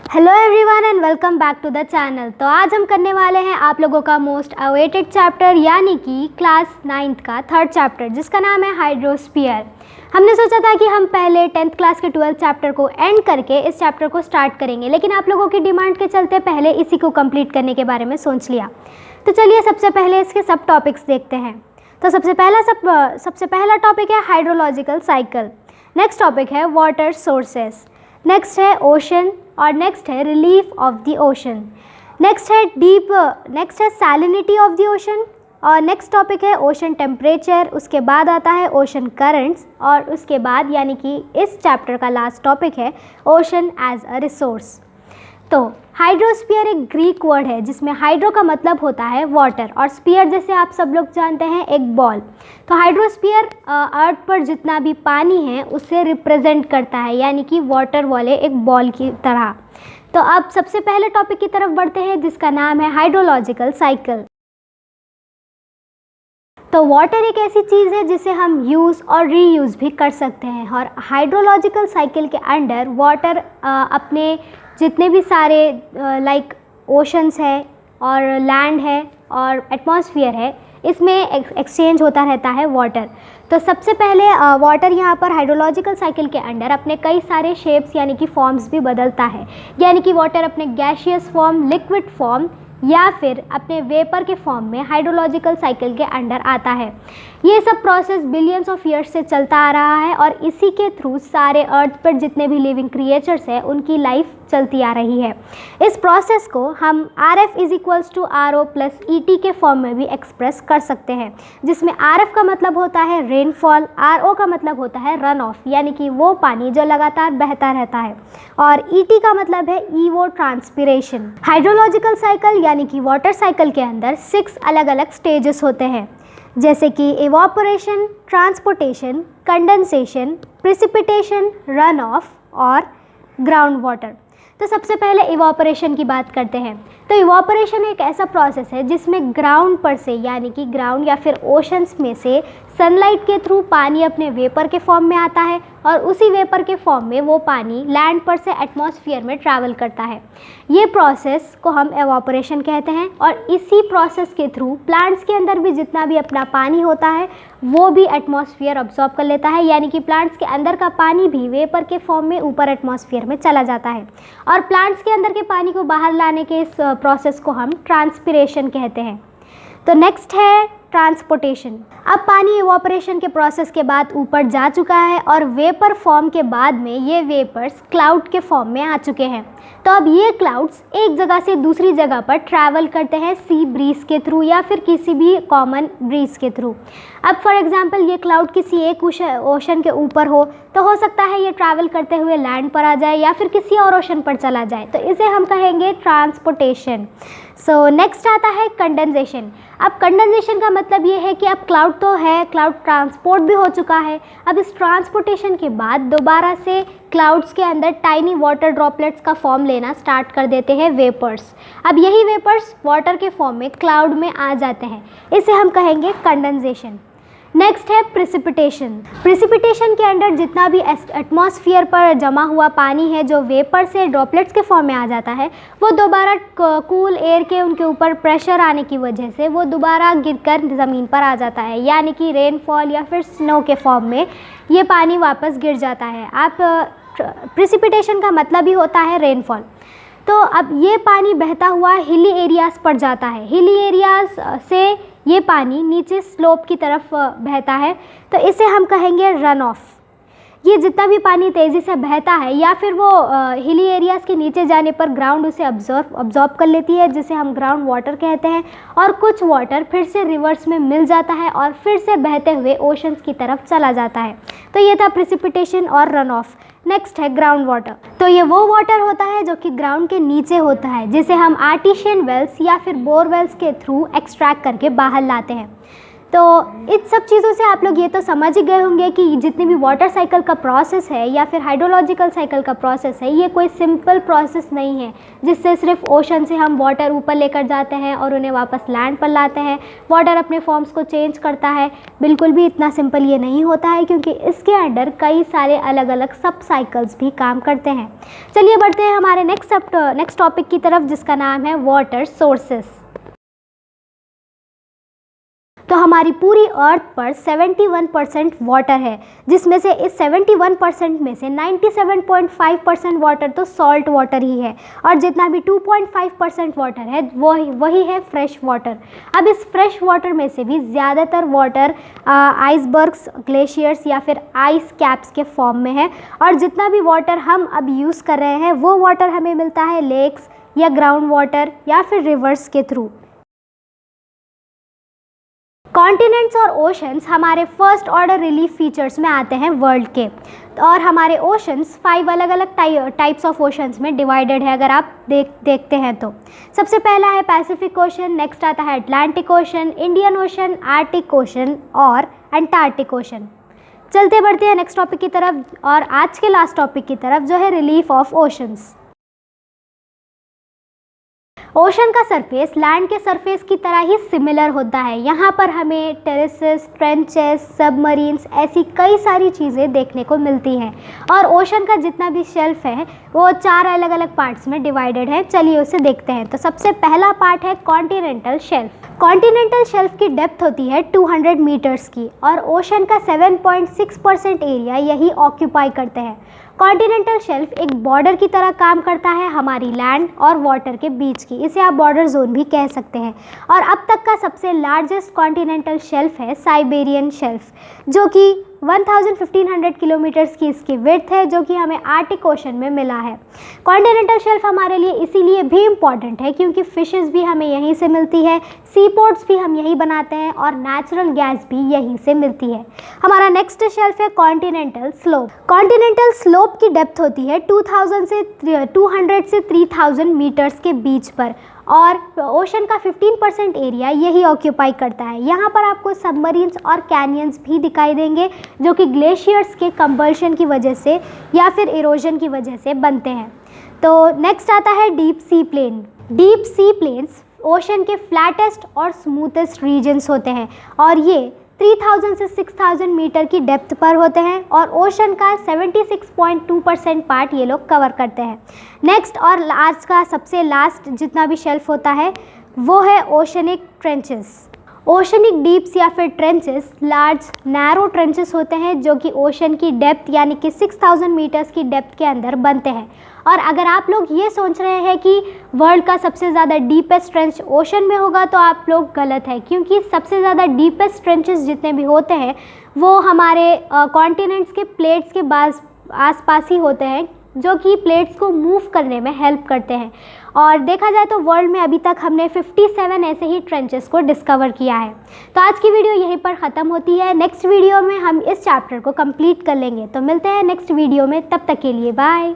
Hello everyone and welcome back to the channel. तो आज हम करने वाले हैं आप लोगों का मोस्ट अवेटेड चैप्टर यानी कि क्लास 9th का थर्ड चैप्टर जिसका नाम है हाइड्रोस्फीयर। हमने सोचा था कि हम पहले 10th क्लास के 12th चैप्टर को एंड करके इस चैप्टर को स्टार्ट करेंगे, लेकिन आप लोगों की डिमांड के चलते पहले इसी को कंप्लीट करने के बारे में सोच लिया। तो चलिए सबसे पहले इसके सब टॉपिक्स देखते हैं। तो सबसे पहला टॉपिक है हाइड्रोलॉजिकल साइकिल, नेक्स्ट टॉपिक है वाटर सोर्सेस, नेक्स्ट है ओशन और नेक्स्ट है relief of the ocean, next है सैलिनिटी ऑफ द ओशन और नेक्स्ट टॉपिक है ओशन टेम्परेचर। उसके बाद आता है ओशन करंट्स और उसके बाद यानी कि इस चैप्टर का लास्ट टॉपिक है ओशन एज अ रिसोर्स। तो हाइड्रोस्फीयर एक ग्रीक वर्ड है जिसमें हाइड्रो का मतलब होता है वाटर और स्फीयर जैसे आप सब लोग जानते हैं एक बॉल। तो हाइड्रोस्फीयर अर्थ पर जितना भी पानी है उसे रिप्रेजेंट करता है यानी कि वाटर वाले एक बॉल की तरह। तो अब सबसे पहले टॉपिक की तरफ बढ़ते हैं जिसका नाम है हाइड्रोलॉजिकल साइकिल। तो वाटर एक ऐसी चीज़ है जिसे हम यूज़ और रीयूज़ भी कर सकते हैं और हाइड्रोलॉजिकल साइकिल के अंडर वाटर अपने जितने भी सारे लाइक ओशंस है और लैंड है और एटमॉस्फेयर है इसमें एक्सचेंज होता रहता है वाटर। तो सबसे पहले वाटर यहाँ पर हाइड्रोलॉजिकल साइकिल के अंडर अपने कई सारे शेप्स यानी कि फॉर्म्स भी बदलता है, यानी कि वाटर अपने गैशियस फॉर्म, लिक्विड फॉर्म या फिर अपने वेपर के फॉर्म में हाइड्रोलॉजिकल साइकिल के अंडर आता है। ये सब प्रोसेस बिलियंस ऑफ ईयर्स से चलता आ रहा है और इसी के थ्रू सारे अर्थ पर जितने भी लिविंग क्रिएचर्स हैं उनकी लाइफ चलती आ रही है। इस प्रोसेस को हम RF = RO + ET के फॉर्म में भी एक्सप्रेस कर सकते हैं, जिसमें RF का मतलब होता है रेनफॉल, RO का मतलब होता है रन ऑफ यानी कि वो पानी जो लगातार बहता रहता है और ET का मतलब है ईवो ट्रांसपिरेशन। हाइड्रोलॉजिकल साइकिल यानी कि वाटर साइकिल के अंदर 6 अलग अलग स्टेजेस होते हैं जैसे कि evaporation, transportation, condensation, precipitation, run of और ग्राउंड वाटर। तो सबसे पहले इवापोरेशन की बात करते हैं। तो इवापोरेशन एक ऐसा प्रोसेस है जिसमें ग्राउंड पर से यानी कि ग्राउंड या फिर ओशंस में से सनलाइट के थ्रू पानी अपने वेपर के फॉर्म में आता है और उसी वेपर के फॉर्म में वो पानी लैंड पर से एटमॉस्फेयर में ट्रैवल करता है। ये प्रोसेस को हम एवापोरेशन कहते हैं और इसी प्रोसेस के थ्रू प्लांट्स के अंदर भी जितना भी अपना पानी होता है वो भी एटमॉस्फेयर अब्जॉर्ब कर लेता है, यानी कि प्लांट्स के अंदर का पानी भी वेपर के फॉर्म में ऊपर एटमॉस्फेयर में चला जाता है और प्लांट्स के अंदर के पानी को बाहर लाने के इस प्रोसेस को हम ट्रांसपिरेशन कहते हैं। तो नेक्स्ट है ट्रांसपोर्टेशन। अब पानी इवापोरेशन के प्रोसेस के बाद ऊपर जा चुका है और वेपर फॉर्म के बाद में ये वेपर्स क्लाउड के फॉर्म में आ चुके हैं। तो अब ये क्लाउड्स एक जगह से दूसरी जगह पर ट्रैवल करते हैं सी ब्रीज के थ्रू या फिर किसी भी कॉमन ब्रीज के थ्रू। अब फॉर एग्जांपल ये क्लाउड किसी एक ओशन के ऊपर हो तो सकता है ये ट्रैवल करते हुए लैंड पर आ जाए या फिर किसी और ओशन पर चला जाए, तो इसे हम कहेंगे ट्रांसपोर्टेशन। सो नेक्स्ट आता है कंडेंसेशन। अब कंडेंसेशन का मतलब ये है कि अब क्लाउड तो है, क्लाउड ट्रांसपोर्ट भी हो चुका है, अब इस ट्रांसपोर्टेशन के बाद दोबारा से क्लाउड्स के अंदर टाइनी वाटर ड्रॉपलेट्स का फॉर्म लेना स्टार्ट कर देते हैं वेपर्स। अब यही वेपर्स वाटर के फॉर्म में क्लाउड में आ जाते हैं, इसे हम कहेंगे कंडेंसेशन। नेक्स्ट है प्रिसिपिटेशन। प्रिसिपिटेशन के अंदर जितना भी एटमॉस्फेयर पर जमा हुआ पानी है जो वेपर से ड्रॉपलेट्स के फॉर्म में आ जाता है वो दोबारा कूल एयर के उनके ऊपर प्रेशर आने की वजह से वो दोबारा गिरकर ज़मीन पर आ जाता है, यानी कि रेनफॉल या फिर स्नो के फॉर्म में ये पानी वापस गिर जाता है। आप प्रिसिपिटेशन का मतलब ही होता है रेनफॉल। तो अब ये पानी बहता हुआ हिली एरियाज़ पर जाता है, हिली एरियाज़ से ये पानी नीचे स्लोप की तरफ बहता है, तो इसे हम कहेंगे रन ऑफ। ये जितना भी पानी तेज़ी से बहता है या फिर वो हिली एरियाज़ के नीचे जाने पर ग्राउंड उसे अब्जॉर्ब कर लेती है जिसे हम ग्राउंड वाटर कहते हैं और कुछ वाटर फिर से रिवर्स में मिल जाता है और फिर से बहते हुए ओशंस की तरफ चला जाता है। तो ये था प्रिसिपिटेशन और रन ऑफ। नेक्स्ट है ग्राउंड वाटर। तो ये वो वाटर होता है जो कि ग्राउंड के नीचे होता है जिसे हम आर्टिशियन वेल्स या फिर बोरवेल्स के थ्रू एक्सट्रैक्ट करके बाहर लाते हैं। तो इस सब चीज़ों से आप लोग ये तो समझ ही गए होंगे कि जितनी भी वाटर साइकिल का प्रोसेस है या फिर हाइड्रोलॉजिकल साइकिल का प्रोसेस है, ये कोई सिंपल प्रोसेस नहीं है जिससे सिर्फ ओशन से हम वाटर ऊपर लेकर जाते हैं और उन्हें वापस लैंड पर लाते हैं, वाटर अपने फॉर्म्स को चेंज करता है। बिल्कुल भी इतना सिंपल ये नहीं होता है, क्योंकि इसके अंडर कई सारे अलग अलग सब साइकिल्स भी काम करते हैं। चलिए बढ़ते हैं हमारे नेक्स्ट टॉपिक की तरफ, जिसका नाम है वाटर सोर्सेस। तो हमारी पूरी अर्थ पर 71% वाटर है, जिसमें से इस 71% में से 97.5% वाटर तो सॉल्ट वाटर ही है, और जितना भी 2.5% वाटर है वही है फ्रेश वाटर। अब इस फ्रेश वाटर में से भी ज़्यादातर वाटर आइसबर्ग्स, ग्लेशियर्स या फिर आइस कैप्स के फॉर्म में है, और जितना भी वाटर हम अब यूज़ कर रहे हैं वो वाटर हमें मिलता है लेक्स या ग्राउंड वाटर या फिर रिवर्स के थ्रू। कॉन्टिनेंट्स और ओशंस हमारे फर्स्ट ऑर्डर रिलीफ फीचर्स में आते हैं वर्ल्ड के, और हमारे ओशंस 5 अलग अलग टाइप्स ऑफ ओशंस में डिवाइडेड है अगर आप देखते हैं तो। सबसे पहला है पैसिफिक ओशन, नेक्स्ट आता है Atlantic ocean, Indian ocean, Arctic ocean और अंटार्कटिक ओशन। चलते बढ़ते हैं नेक्स्ट टॉपिक की तरफ, और आज के लास्ट टॉपिक की तरफ जो है रिलीफ ऑफ ओशंस। ओशन का सरफेस लैंड के सरफेस की तरह ही सिमिलर होता है। यहाँ पर हमें टेरेसेस, ट्रेंचेस, सबमरीन्स, ऐसी कई सारी चीज़ें देखने को मिलती हैं, और ओशन का जितना भी शेल्फ है वो 4 अलग अलग पार्ट्स में डिवाइडेड है। चलिए उसे देखते हैं। तो सबसे पहला पार्ट है कॉन्टिनेंटल शेल्फ। कॉन्टिनेंटल शेल्फ की डेप्थ होती है 200 मीटर्स की, और ओशन का 7.6% एरिया यही ऑक्यूपाई करते हैं। कॉन्टिनेंटल शेल्फ एक बॉर्डर की तरह काम करता है हमारी लैंड और वाटर के बीच की, इसे आप बॉर्डर जोन भी कह सकते हैं। और अब तक का सबसे लार्जेस्ट कॉन्टिनेंटल शेल्फ है साइबेरियन शेल्फ, जो कि 1500 किलोमीटर्स की इसकी विड्थ है, जो कि हमें आर्टिक ओशन में मिला है। कॉन्टिनेंटल शेल्फ हमारे लिए इसीलिए भी इम्पॉर्टेंट है क्योंकि फिशेस भी हमें यहीं से मिलती है, सी पोर्ट्स भी हम यहीं बनाते हैं, और नेचुरल गैस भी यहीं से मिलती है। हमारा नेक्स्ट शेल्फ है कॉन्टिनेंटल स्लोप। कॉन्टिनेंटल स्लोप की डेप्थ होती है 200 से 3000 मीटर्स के बीच पर, और ओशन का 15% एरिया यही ऑक्यूपाई करता है। यहाँ पर आपको सबमरीन्स और कैनियंस भी दिखाई देंगे, जो कि ग्लेशियर्स के कंबल्शन की वजह से या फिर इरोजन की वजह से बनते हैं। तो नेक्स्ट आता है deep sea plain. Deep sea plains ocean के फ्लैटेस्ट और स्मूथेस्ट रीजन्स होते हैं, और ये 3000 से 6000 मीटर की डेप्थ पर होते हैं, और ओशन का 76.2% पार्ट ये लोग कवर करते हैं। नेक्स्ट और आज का सबसे लास्ट जितना भी शेल्फ होता है वो है ओशनिक ट्रेंचेस। ओशनिक डीप्स या फिर ट्रेंचेस लार्ज नैरो ट्रेंचेस होते हैं, जो कि ओशन की डेप्थ यानी कि 6000 मीटर्स की डेप्थ के अंदर बनते हैं। और अगर आप लोग ये सोच रहे हैं कि वर्ल्ड का सबसे ज़्यादा डीपेस्ट ट्रेंच ओशन में होगा, तो आप लोग गलत है, क्योंकि सबसे ज़्यादा डीपेस्ट ट्रेंचेस जितने भी होते हैं वो हमारे कॉन्टिनेंट्स के प्लेट्स के आसपास ही होते हैं, जो कि प्लेट्स को मूव करने में हेल्प करते हैं। और देखा जाए तो वर्ल्ड में अभी तक हमने 57 ऐसे ही ट्रेंचेस को डिस्कवर किया है। तो आज की वीडियो यहीं पर ख़त्म होती है। नेक्स्ट वीडियो में हम इस चैप्टर को कंप्लीट कर लेंगे। तो मिलते हैं नेक्स्ट वीडियो में, तब तक के लिए बाय।